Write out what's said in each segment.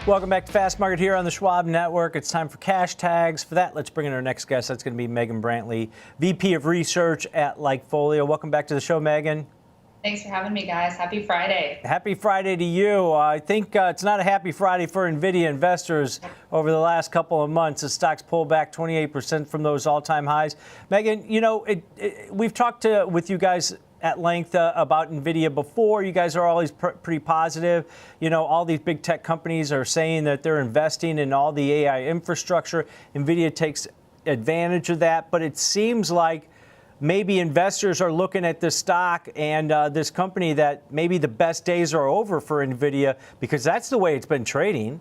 Welcome back to Fast Market here on the Schwab Network. It's time for cash tags. For that, let's bring in our next guest. That's going to be Megan Brantley, VP of Research at Likefolio. Welcome back to the show, Megan. Thanks for having me, guys. Happy Friday. Happy Friday to you. I think it's not a happy Friday for Nvidia investors over the last couple of months. The stock's pulled back 28% from those all-time highs. Megan, you know, we've talked with you guys at length about Nvidia before. You guys are always pretty positive. You know, all these big tech companies are saying that they're investing in all the AI infrastructure. Nvidia takes advantage of that, but it seems like maybe investors are looking at this stock and this company that maybe the best days are over for Nvidia, because that's the way it's been trading.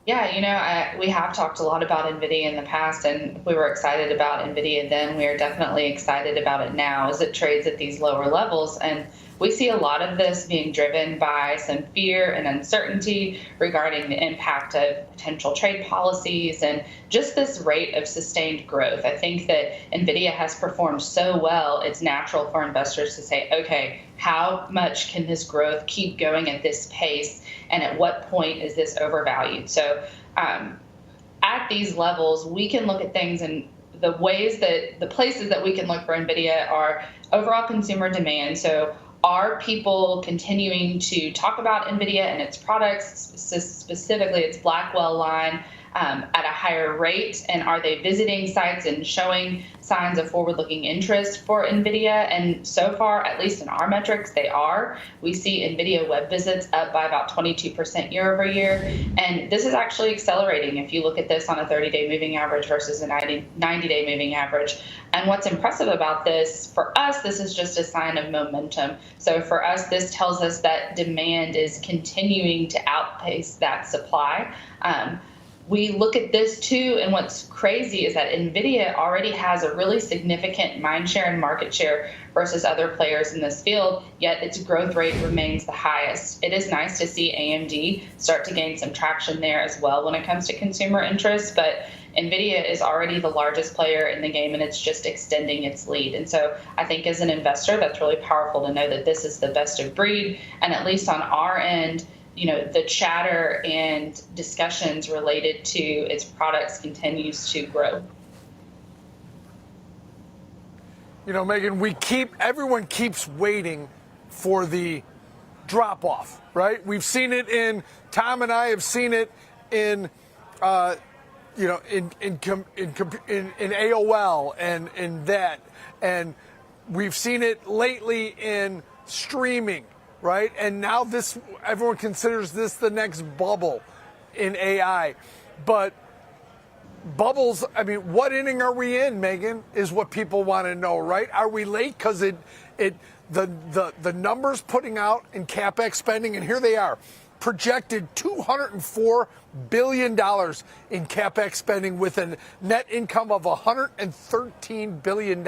Yeah, you know, we have talked a lot about Nvidia in the past, and we were excited about Nvidia then. We are definitely excited about it now as it trades at these lower levels. And we see a lot of this being driven by some fear and uncertainty regarding the impact of potential trade policies and just this rate of sustained growth. I think that Nvidia has performed so well, it's natural for investors to say, okay, how much can this growth keep going at this pace? And at what point is this overvalued? So at these levels, we can look at things, and the places that we can look for Nvidia are overall consumer demand. So are people continuing to talk about Nvidia and its products, specifically its Blackwell line, at a higher rate? And are they visiting sites and showing signs of forward-looking interest for Nvidia? And so far, at least in our metrics, they are. We see Nvidia web visits up by about 22% year over year. And this is actually accelerating if you look at this on a 30-day moving average versus a 90-day moving average. And what's impressive about this, for us, this is just a sign of momentum. So for us, this tells us that demand is continuing to outpace that supply. We look at this too, and what's crazy is that Nvidia already has a really significant mind share and market share versus other players in this field, yet its growth rate remains the highest. It is nice to see AMD start to gain some traction there as well when it comes to consumer interest, but Nvidia is already the largest player in the game, and it's just extending its lead. And so I think as an investor, that's really powerful to know that this is the best of breed, and at least on our end, you know, the chatter and discussions related to its products continues to grow. You know, Megan, everyone keeps waiting for the drop off, right? We've seen it Tom and I have seen it in AOL and in that, and we've seen it lately in streaming. Right? And now everyone considers this the next bubble in AI. But bubbles, I mean, what inning are we in, Megan, is what people want to know, right? Are we late? Because the numbers putting out in CapEx spending, and here they are, projected $204 billion in CapEx spending with a net income of $113 billion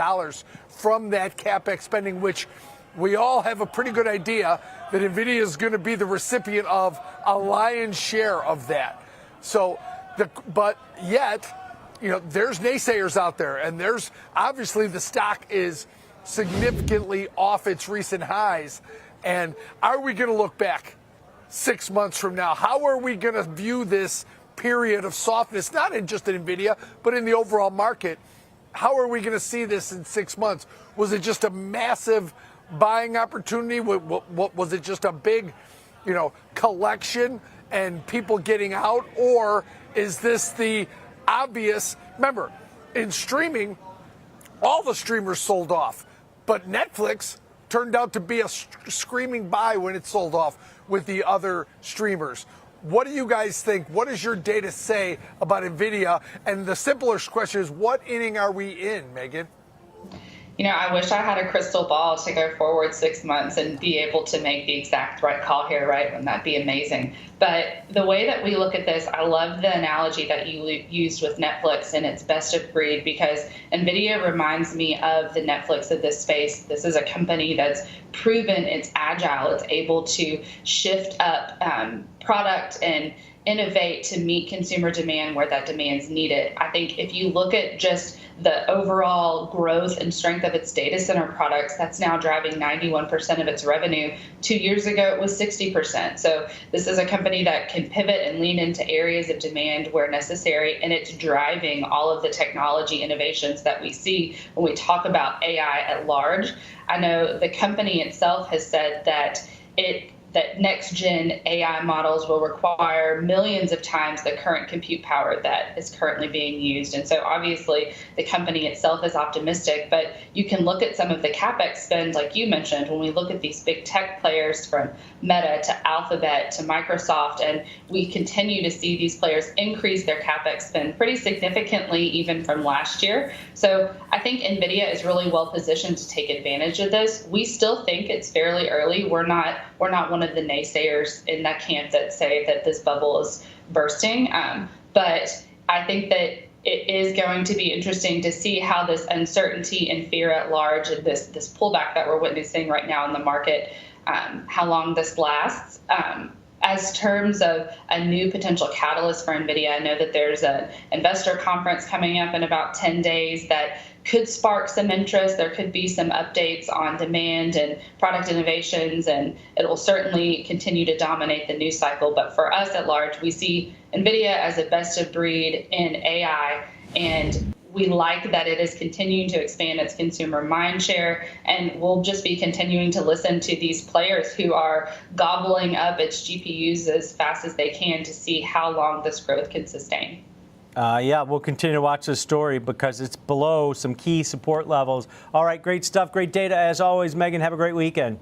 from that CapEx spending, which we all have a pretty good idea that Nvidia is going to be the recipient of a lion's share of that. So, but yet, you know, there's naysayers out there, and there's obviously the stock is significantly off its recent highs. And are we going to look back 6 months from now? How are we going to view this period of softness, not in just in Nvidia, but in the overall market? How are we going to see this in 6 months? Was it just a massive buying opportunity? What was it just a big, you know, collection and people getting out? Or is this the obvious? Remember, in streaming, all the streamers sold off, but Netflix turned out to be a screaming buy when it sold off with the other streamers. What do you guys think? What does your data say about Nvidia? And the simpler question is, what inning are we in, Megan? You know, I wish I had a crystal ball to go forward 6 months and be able to make the exact right call here, right? Wouldn't that be amazing? But the way that we look at this, I love the analogy that you used with Netflix and its best of breed, because Nvidia reminds me of the Netflix of this space. This is a company that's proven it's agile. It's able to shift up product and innovate to meet consumer demand where that demand's needed. I think if you look at just the overall growth and strength of its data center products, that's now driving 91% of its revenue. 2 years ago, it was 60%. So this is a company that can pivot and lean into areas of demand where necessary, and it's driving all of the technology innovations that we see when we talk about AI at large. I know the company itself has said that next-gen AI models will require millions of times the current compute power that is currently being used. And so obviously the company itself is optimistic, but you can look at some of the CapEx spend, like you mentioned, when we look at these big tech players from Meta to Alphabet to Microsoft, and we continue to see these players increase their CapEx spend pretty significantly even from last year. So I think Nvidia is really well positioned to take advantage of this. We still think it's fairly early. We're not one of the naysayers in that camp that say that this bubble is bursting. But I think that it is going to be interesting to see how this uncertainty and fear at large and this pullback that we're witnessing right now in the market, how long this lasts. As terms of a new potential catalyst for Nvidia, I know that there's an investor conference coming up in about 10 days that could spark some interest. There could be some updates on demand and product innovations, and it will certainly continue to dominate the news cycle. But for us at large, we see Nvidia as a best of breed in AI, and we like that it is continuing to expand its consumer mind share, and we'll just be continuing to listen to these players who are gobbling up its GPUs as fast as they can to see how long this growth can sustain. Yeah, we'll continue to watch this story because it's below some key support levels. All right, great stuff, great data as always. Megan, have a great weekend.